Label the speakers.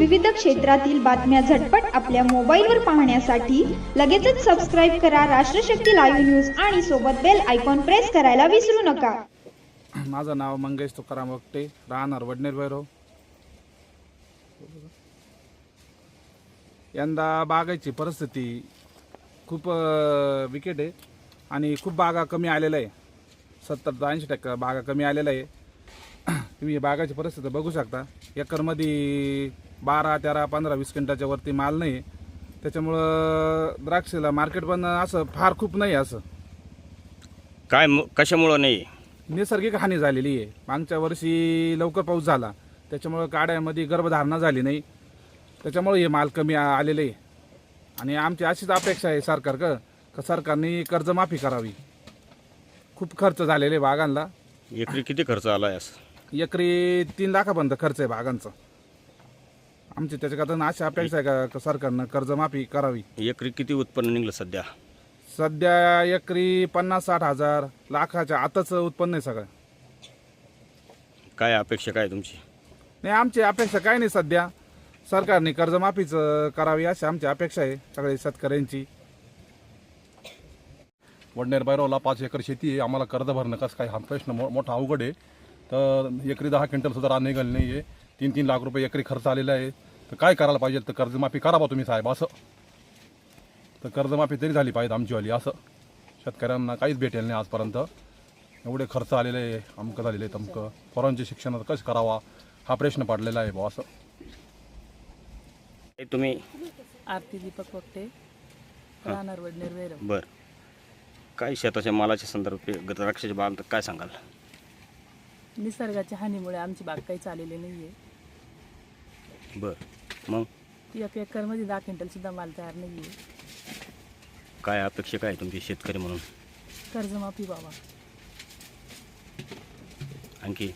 Speaker 1: विविध क्षेत्रातील बातम्या झटपट आपल्या मोबाईलवर पाहण्यासाठी लगेचच सबस्क्राईब करा राष्ट्रशक्ती लाईव्ह न्यूज आणि सोबत बेल आयकॉन प्रेस करायला विसरू नका।
Speaker 2: माझं नाव मंगेश तुकाराम वक्ते, राहणार वडनेर भैरव। यंदा बागाची परिस्थिती खूप विकेट आहे आणि खूप बागा कमी आलेल्या आहे। 70 ते 80% बागा कमी आलेल्या आहे। तुम्ही बागाची परिस्थिती बघू शकता। एकरमध्ये 12, 13, 15, 20 क्विंटलच्या वरती माल नाही। त्याच्यामुळं द्राक्षाला मार्केट पण असं फार खूप नाही असं।
Speaker 3: काय कशामुळे नाही?
Speaker 2: नैसर्गिक हानी झालेली आहे। मागच्या वर्षी लवकर पाऊस झाला, त्याच्यामुळे काड्यामध्ये गर्भधारणा झाली नाही, त्याच्यामुळे हे माल कमी आलेले आहे। आणि आमची अशीच अपेक्षा आहे सरकारकडे का सरकारने कर्जमाफी करावी। खूप खर्च झालेले बागांना।
Speaker 3: एकरी किती खर्च आला आहे?
Speaker 2: एकरी 3 लाखापर्यंत खर्च आहे बागांचा। आमची त्याच्याकरता अशी अपेक्षा आहे का सरकारनं कर्जमाफी करावी।
Speaker 3: एकरी किती उत्पन्न निघलं सध्या?
Speaker 2: सध्या एकरी 50-60 हजार लाखाच्या आतच उत्पन्न आहे सगळं।
Speaker 3: काय अपेक्षा काय तुमची?
Speaker 2: नाही, आमची अपेक्षा काय नाही, सध्या सरकारने कर्जमाफीच करावी अशी आमची अपेक्षा आहे सगळे शेतकऱ्यांची।
Speaker 4: वडनेर भैरवला 5 एकर शेती आहे। आम्हाला कर्ज भरणं कसं काय हा प्रश्न मोठा अवघड आहे। तर एकरी 10 क्विंटल सुद्धा रान निघालं नाही आहे। 3-3 लाख रुपये एकरी खर्च आलेला आहे। तर काय करायला पाहिजे? तर कर्जमाफी करावा तुम्ही साहेब असं। तर कर्जमाफी तरी झाली पाहिजे आमचीवाली असं। शेतकऱ्यांना काहीच भेटेल नाही आजपर्यंत। एवढे खर्च आलेले आहे, अमकं झालेले आहे तमकं। पोरांच्या शिक्षणात कसं करावा हा प्रश्न पडलेला आहे बुवा असं।
Speaker 3: तुम्ही?
Speaker 5: आरती दीपक वक्ते, राहणार वडनेर भैरव।
Speaker 3: बर, काय शेताच्या मालाच्या संदर्भात द्राक्षाच्या बाग काय सांगाल?
Speaker 5: निसर्गाच्या हानीमुळे आमची बाग काही चाललेली नाहीये।
Speaker 3: बर, मग
Speaker 5: 1 एकरमध्ये 10 क्विंटल सुद्धा माल तयार नाहीये।
Speaker 3: काय अपेक्षा काय तुमची शेतकरी म्हणून?
Speaker 5: कर्जमाफी व्हावा।
Speaker 3: आणखी